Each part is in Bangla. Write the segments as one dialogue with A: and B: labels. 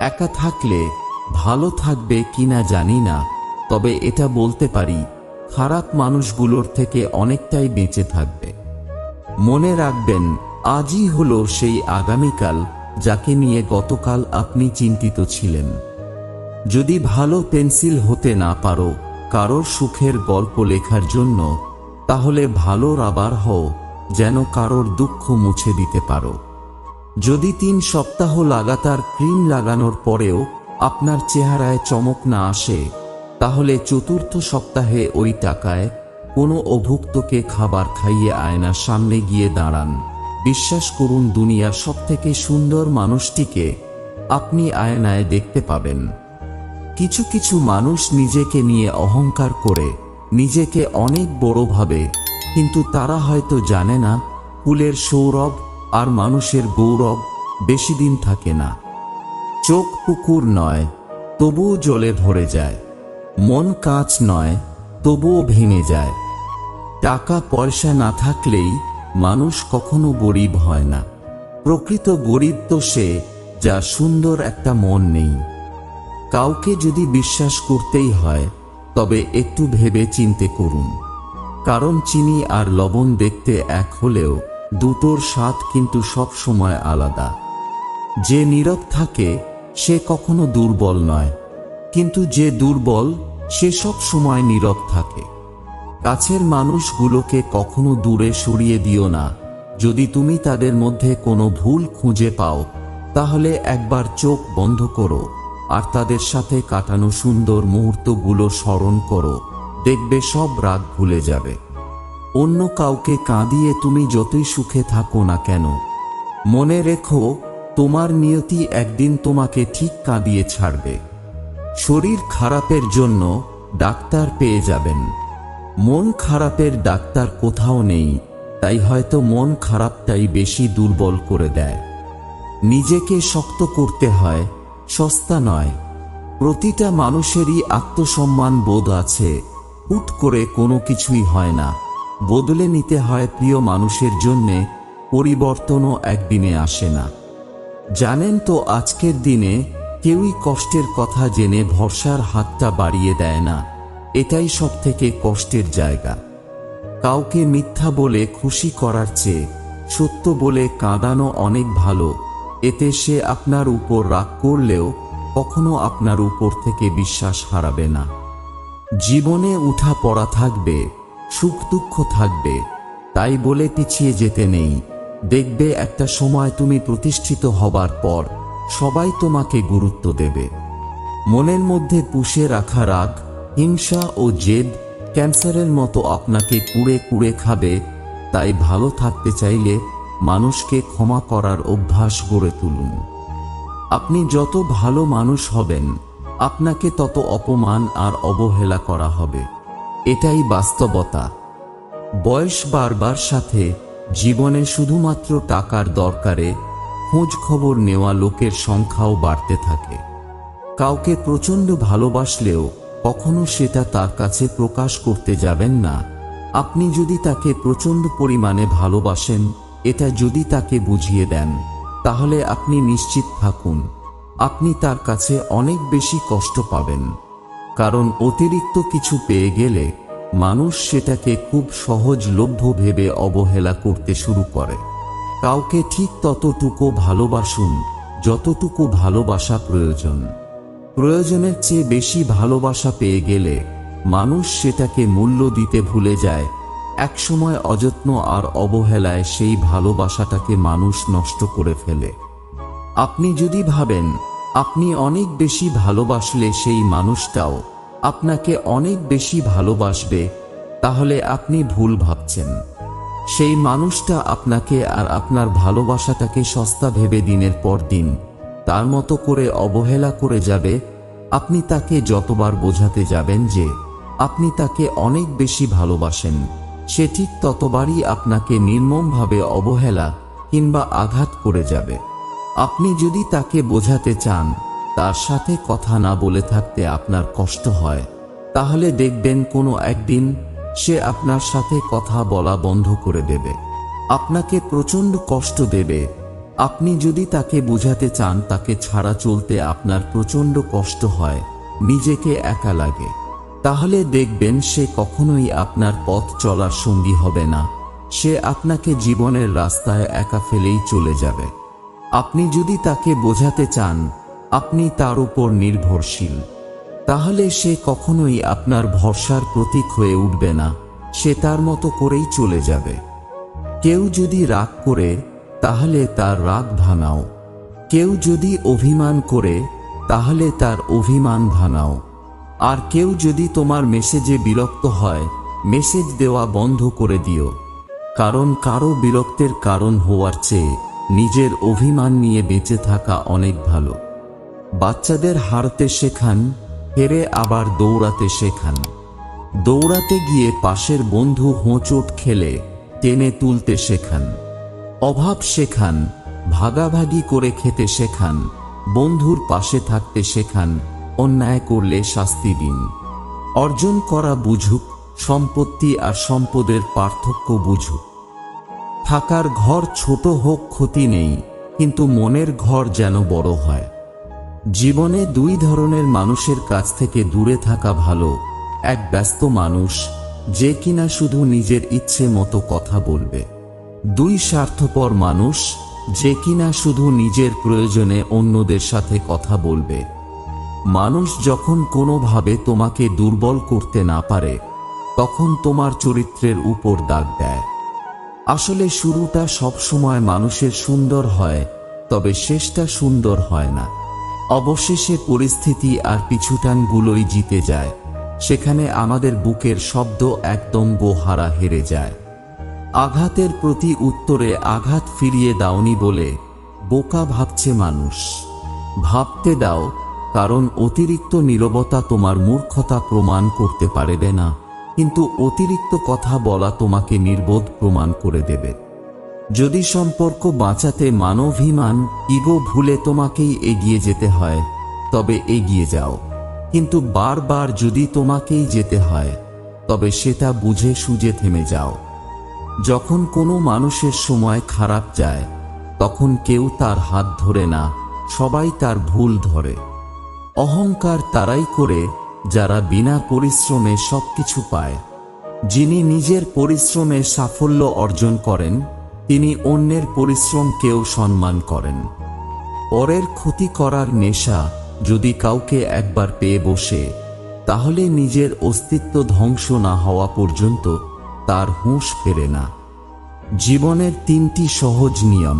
A: একা থাকলে ভালো থাকবে কিনা জানি না, তবে এটা বলতে পারি খারাপ মানুষগুলোর থেকে অনেকটাই বেঁচে থাকবে। মনে রাখবেন, আজই হলো সেই আগামীকাল যাকে নিয়ে গতকাল আপনি চিন্তিত ছিলেন। যদি ভালো পেন্সিল হতে না পারো কারোর সুখের গল্প লেখার জন্য, তাহলে ভালো রাবার হও, যেন কারোর দুঃখ মুছে দিতে পারো। যদি 3 সপ্তাহ লাগাতার ক্রিম লাগানোর পরেও আপনার চেহারায় চমক না আসে, তাহলে 4র্থ সপ্তাহে ওই টাকায় কোনো অভুক্তকে খাবার খাইয়ে আয়নার সামনে গিয়ে দাঁড়ান। বিশ্বাস করুন, দুনিয়ার সবথেকে সুন্দর মানুষটিকে আপনি আয়নায় দেখতে পাবেন। কিছু কিছু মানুষ নিজেকে নিয়ে অহংকার করে, নিজেকে অনেক বড় ভাবে, কিন্তু তারা হয়তো জানে না ফুলের সৌরভ আর মানুষের গৌরব বেশি দিন থাকে না। চোখ পুকুর নয়, তবুও জলে ভরে যায়। মন কাঁচ নয়, তবুও ভেঙে যায়। টাকা পয়সা না থাকলেই মানুষ কখনো গরিব হয় না। প্রকৃত গরিব তো সে, যার সুন্দর একটা মন নেই। কাউকে যদি বিশ্বাস করতেই হয়, তবে একটু ভেবে চিন্তে করুন। কারণ চিনি আর লবণ দেখতে এক হলেও দুটোর স্বাদ কিন্তু সব সময় আলাদা। যে নীরব থাকে সে কখনো দুর্বল নয়, কিন্তু যে দুর্বল সে সব সময় নীরব থাকে। কাছের মানুষগুলোকে কখনো দূরে সরিয়ে দিও না। যদি তুমি তাদের মধ্যে কোনো ভুল খুঁজে পাও, তাহলে একবার চোখ বন্ধ করো আর তাদের সাথে কাটানো সুন্দর মুহূর্তগুলো স্মরণ করো। দেখবে সব রাগ ভুলে যাবে। অন্য কাউকে কাঁদিয়ে তুমি যতই সুখে থাকো না কেন, মনে রেখো তোমার নিয়তি একদিন তোমাকে ঠিক কাঁদিয়ে ছাড়বে। শরীর খারাপের জন্য ডাক্তার পেয়ে যাবেন, মন খারাপের ডাক্তার কোথাও নেই। তাই হয়তো মন খারাপটাই বেশি দুর্বল করে দেয়। নিজেকে শক্ত করতে হয়, সস্তা নয়। প্রতিটা মানুষেরই আত্মসম্মান বোধ আছে। হুট করে কোনো কিছুই হয় না, বদলে নিতে হয় প্রিয় মানুষের জন্যে। পরিবর্তনও একদিনে আসে না। জানেন তো, আজকের দিনে কেউই কষ্টের কথা জেনে ভরসার হাতটা বাড়িয়ে দেয় না। এটাই সবথেকে কষ্টের জায়গা। কাউকে মিথ্যা বলে খুশি করার চেয়ে সত্য বলে কাঁদানো অনেক ভালো। এতে সে আপনার উপর রাগ করলেও কখনো আপনার উপর থেকে বিশ্বাস হারাবে না। জীবনে উঠা পড়া থাকবে, সুখ দুঃখ থাকবে, তাই বলে পিছিয়ে যেতে নেই। দেখবে একটা সময় তুমি প্রতিষ্ঠিত হবার পর সবাই তোমাকে গুরুত্ব দেবে। মনের মধ্যে পুষে রাখা রাগ, হিংসা ও জেদ ক্যান্সারের মতো আপনাকে কুড়ে কুড়ে খাবে। তাই ভালো থাকতে চাইলে মানুষকে ক্ষমা করার অভ্যাস গড়ে তুলুন। আপনি যত ভালো মানুষ হবেন, আপনাকে তত অপমান আর অবহেলা করা হবে। এটাই বাস্তবতা। বয়স বাড়বার সাথে জীবনে শুধুমাত্র টাকার দরকারে খোঁজ খবর নেওয়া লোকের সংখ্যাও বাড়তে থাকে। কাউকে প্রচণ্ড ভালোবাসলেও কখনো সেটা তার কাছে প্রকাশ করতে যাবেন না। আপনি যদি তাকে প্রচণ্ড পরিমাণে ভালোবাসেন, এটা যদি তাকে বুঝিয়ে দেন, তাহলে আপনি নিশ্চিত থাকুন আপনি তার কাছে অনেক বেশি কষ্ট পাবেন। কারণ অতিরিক্ত কিছু পেয়ে গেলে মানুষ সেটাকে খুব সহজলভ্য ভেবে অবহেলা করতে শুরু করে। কাউকে ঠিক ততটুকু ভালোবাসুন যতটুকু ভালোবাসা প্রয়োজন। প্রয়োজনের চেয়ে বেশি ভালোবাসা পেয়ে গেলে মানুষ সেটাকে মূল্য দিতে ভুলে যায়। একসময় অযত্ন আর অবহেলায় সেই ভালোবাসাটাকে মানুষ নষ্ট করে ফেলে। আপনি যদি ভাবেন আপনি অনেক বেশি ভালোবাসলে সেই মানুষটাও আপনাকে অনেক বেশি ভালোবাসবে, তাহলে আপনি ভুল ভাবছেন। সেই মানুষটা আপনাকে আর আপনার ভালোবাসাটাকে সস্তা ভেবে দিনের পর দিন তার মতো করে অবহেলা করে যাবে। আপনি তাকে যতবার বোঝাতে যাবেন যে আপনি তাকে অনেক বেশি ভালোবাসেন, সে ঠিক ততবারই আপনাকে নির্মমভাবে অবহেলা কিংবা আঘাত করে যাবে। আপনি যদি তাকে বোঝাতে চান তার সাথে কথা না বলে থাকতে আপনার কষ্ট হয়, তাহলে দেখবেন কোনো একদিন সে আপনার সাথে কথা বলা বন্ধ করে দেবে। আপনাকে প্রচণ্ড কষ্ট দেবে, আপনি যদি তাকে বোঝাতে চান তাকে ছাড়া চলতে আপনার প্রচণ্ড কষ্ট হয়, নিজেকে একা লাগে, তাহলে দেখবেন সে কখনোই আপনার পথ চলার সঙ্গী হবে না। সে আপনাকে জীবনের রাস্তায় একা ফেলেই চলে যাবে। আপনি যদি তাকে বোঝাতে চান আপনি তার উপর নির্ভরশীল, তাহলে সে কখনোই আপনার ভরসার প্রতীক হয়ে উঠবে না। সে তার মতো করেই চলে যাবে। কেউ যদি রাগ করে তাহলে তার রাগ ভাঙাও। কেউ যদি অভিমান করে তাহলে তার অভিমান ভাঙাও। আর কেউ যদি তোমার মেসেজে বিরক্ত হয়, মেসেজ দেওয়া বন্ধ করে দিও। কারণ কারো বিরক্তের কারণ হওয়ার চেয়ে নিজের অভিমান নিয়ে বেঁচে থাকা অনেক ভালো। বাচ্চাদের হারতে শেখান, হেরে আবার দৌড়াতে শেখান। দৌড়াতে গিয়ে পাশের বন্ধু হোঁচট খেলে টেনে তুলতে শেখান। অভাব শেখান, ভাগাভাগি করে খেতে শেখান, বন্ধুর পাশে থাকতে শেখান, অন্যায় করলে শাস্তি দিন। অর্জন করা বুঝুক, সম্পত্তি আর সম্পদের পার্থক্য বুঝুক। থাকার ঘর ছোট হোক ক্ষতি নেই, কিন্তু মনের ঘর যেন বড় হয়। জীবনে দুই ধরনের মানুষের কাছ থেকে দূরে থাকা ভালো। এক ব্যস্ত মানুষ, যে কিনা শুধু নিজের ইচ্ছে মতো কথা বলবে। দুই স্বার্থপর মানুষ, যে কিনা শুধু নিজের প্রয়োজনে অন্যদের সাথে কথা বলবে। মানুষ যখন কোনোভাবে তোমাকে দুর্বল করতে না পারে তখন তোমার চরিত্রের উপর দাগ দেয়। আসলে শুরুটা সবসময় মানুষের সুন্দর হয়, তবে শেষটা সুন্দর হয় না। অবশেষে পরিস্থিতি আর পিছুটানগুলোই জিতে যায়। সেখানে আমাদের বুকের শব্দ একদম গোহারা হেরে যায়। আঘাতের প্রতি উত্তরে আঘাত ফিরিয়ে দাওনি বলে বোকা ভাবছে মানুষ। ভাবতে দাও, কারণ অতিরিক্ত নীরবতা তোমার মূর্খতা প্রমাণ করতে পারবে না, কিন্তু অতিরিক্ত কথা বলা তোমাকে নির্বোধ প্রমাণ করে দেবে। যদি সম্পর্ক বাঁচাতে মানবাভিমান, ইগো ভুলে তোমাকেই এগিয়ে যেতে হয়, তবে এগিয়ে যাও। কিন্তু বারবার যদি তোমাকেই যেতে হয়, তবে সেটা বুঝে সুঝে থেমে যাও। যখন কোনো মানুষের সময় খারাপ যায়, তখন কেউ তার হাত ধরে না, সবাই তার ভুল ধরে। অহংকার তারাই করে যারা বিনা পরিশ্রমে সবকিছু পায়। যিনি নিজের পরিশ্রমে সাফল্য অর্জন করেন, তিনি অন্যের পরিশ্রমকেও সম্মান করেন। পরের ক্ষতি করার নেশা যদি কাউকে একবার পেয়ে বসে, তাহলে নিজের অস্তিত্ব ধ্বংস না হওয়া পর্যন্ত তার হুঁশ ফেরে না। জীবনের তিনটি সহজ নিয়ম।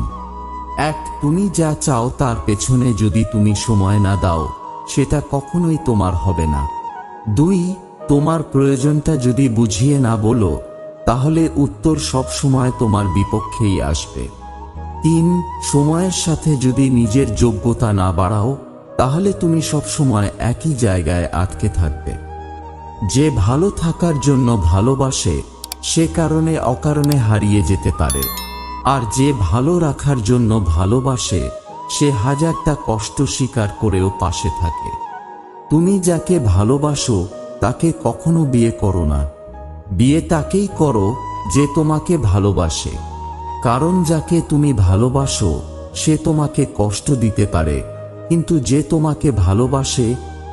A: 1. তুমি যা চাও তার পেছনে যদি তুমি সময় না দাও, সেটা কখনোই তোমার হবে না। 2. তোমার প্রয়োজনটা যদি বুঝিয়ে না বলো, তাহলে উত্তর সব সময় তোমার বিপক্ষেই আসবে। 3. সময়ের সাথে যদি নিজের যোগ্যতা না বাড়াও, তাহলে তুমি সব সময় একই জায়গায় আটকে থাকবে। যে ভালো থাকার জন্য ভালোবাসে, সে কারণে অকারণে হারিয়ে যেতে পারে। আর যে ভালো রাখার জন্য ভালোবাসে, সে হাজারটা কষ্ট স্বীকার করেও পাশে থাকে। তুমি যাকে ভালোবাসো তাকে কখনো বিয়ে করো না। বিয়ে তাকেই করো যে তোমাকে ভালোবাসে। কারণ যাকে তুমি ভালোবাসো সে তোমাকে কষ্ট দিতে পারে, কিন্তু যে তোমাকে ভালোবাসে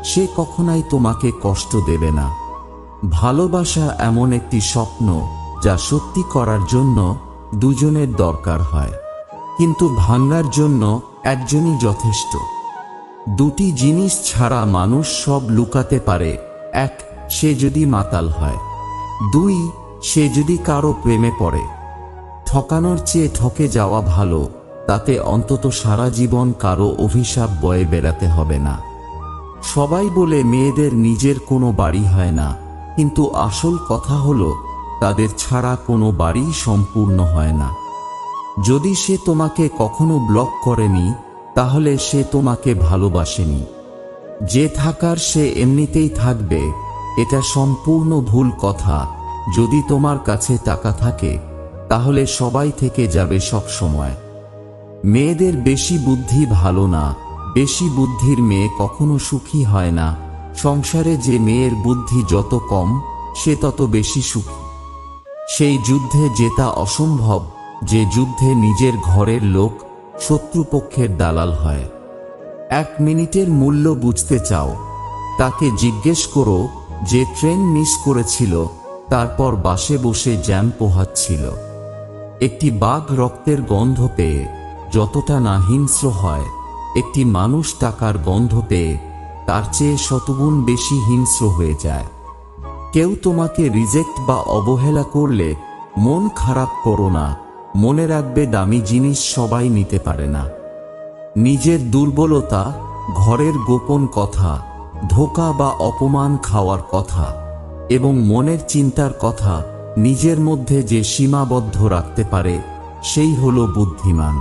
A: সে কখনোই তোমাকে কষ্ট দেবে না। ভালোবাসা এমন একটি স্বপ্ন যা সত্যি করার জন্য দুজনের দরকার হয়, কিন্তু ভাঙার জন্য একজনই যথেষ্ট। দুটি জিনিস ছাড়া মানুষ সব লুকাতে পারে। 1. সে যদি মাতাল হয়। 2. সে যদি কারো প্রেমে পড়ে। ঠকানোর চেয়ে ঠকে যাওয়া ভালো, তাতে অন্তত সারা জীবন কারো অভিশাপ বয়ে বেড়াতে হবে না। সবাই বলে মেয়েদের নিজের কোনো বাড়ি হয় না, কিন্তু আসল কথা হলো তাদের ছাড়া কোনো বাড়ি সম্পূর্ণ হয় না। যদি সে তোমাকে কখনো ব্লক করেনি, তাহলে সে তোমাকে ভালোবাসেনি। যে থাকার সে এমনিতেই থাকবে, এটা সম্পূর্ণ ভুল কথা। যদি তোমার কাছে টাকা থাকে, তাহলে সবাই থেকে যাবে সব সময়। মেয়েদের বেশি বুদ্ধি ভালো না, বেশি বুদ্ধির মেয়ে কখনো সুখী হয় না। সংসারে যে মেয়ের বুদ্ধি যত কম, সে তত বেশি সুখী। সেই যুদ্ধে জেতা অসম্ভব যে যুদ্ধে নিজের ঘরের লোক শত্রুপক্ষের দালাল হয়। 1 মিনিটের মূল্য বুঝতে চাও, তাকে জিজ্ঞেস করো যে ট্রেন মিস করেছিল, তারপর বাসে বসে জ্যাম পোহাচ্ছিল। একটি বাঘ রক্তের গন্ধ পেয়ে যতটা না হিংস্র হয়, একটি মানুষ টাকার গন্ধ পেয়ে তার চেয়ে শতগুণ বেশি হিংস্র হয়ে যায়। কেউ তোমাকে রিজেক্ট বা অবহেলা করলে মন খারাপ করো না। মনে রাখবে, দামি জিনিস সবাই নিতে পারে না। নিজের দুর্বলতা, ঘরের গোপন কথা, ধোঁকা বা অপমান খাওয়ার কথা এবং মনের চিন্তার কথা নিজের মধ্যে যে সীমাবদ্ধ রাখতে পারে, সেই হলো বুদ্ধিমান।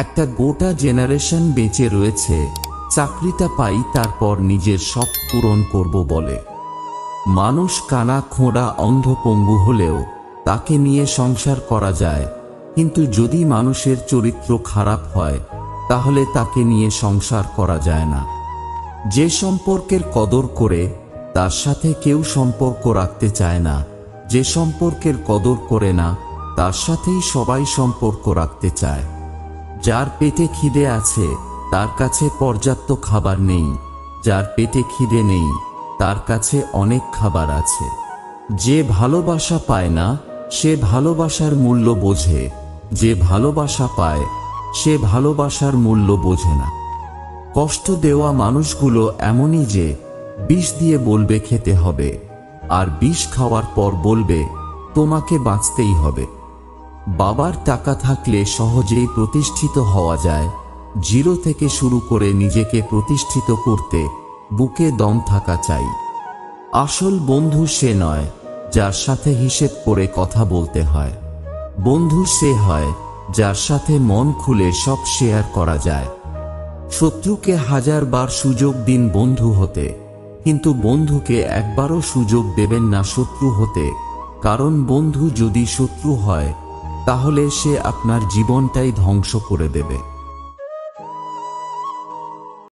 A: একটা গোটা জেনারেশন বেঁচে রয়েছে চাকরিটা পাই তারপর নিজের শখ পূরণ করব বলে। মানুষ কানা খোঁড়া অন্ধ পঙ্গু হলেও তাকে নিয়ে সংসার করা যায়, কিন্তু যদি মানুষের চরিত্র খারাপ হয় তাহলে তাকে নিয়ে সংসার করা যায় না। যে সম্পর্কের কদর করে তার সাথে কেউ সম্পর্ক রাখতে চায় না, যে সম্পর্কের কদর করে না তার সাথেই সবাই সম্পর্ক রাখতে চায়। যার পেটে খিদে আছে তার কাছে পর্যাপ্ত খাবার নেই, যার পেটে খিদে নেই তার কাছে অনেক খাবার আছে। যে ভালোবাসা পায় না সে ভালোবাসার মূল্য বোঝে, যে ভালোবাসা পায় সে ভালোবাসার মূল্য বোঝে না। কষ্ট দেওয়া মানুষগুলো এমনই যে বিষ দিয়ে বলবে খেতে হবে, আর বিষ খাওয়ার পর বলবে তোমাকে বাঁচতেই হবে। বাবার টাকা থাকলে সহজেই প্রতিষ্ঠিত হওয়া যায়। জিরো থেকে শুরু করে নিজেকে প্রতিষ্ঠিত করতে বুকে দম থাকা চাই। আসল বন্ধু সে নয় যার সাথে হিসেব করে কথা বলতে হয়। বন্ধু সে হয় যার সাথে মন খুলে সব শেয়ার করা যায়। শত্রুকে 1000 বার সুযোগ দিন বন্ধু হতে, কিন্তু বন্ধুকে একবারও সুযোগ দেবেন না শত্রু হতে, কারণ বন্ধু যদি শত্রু হয় তাহলে সে আপনার জীবনটাই ধ্বংস করে দেবে।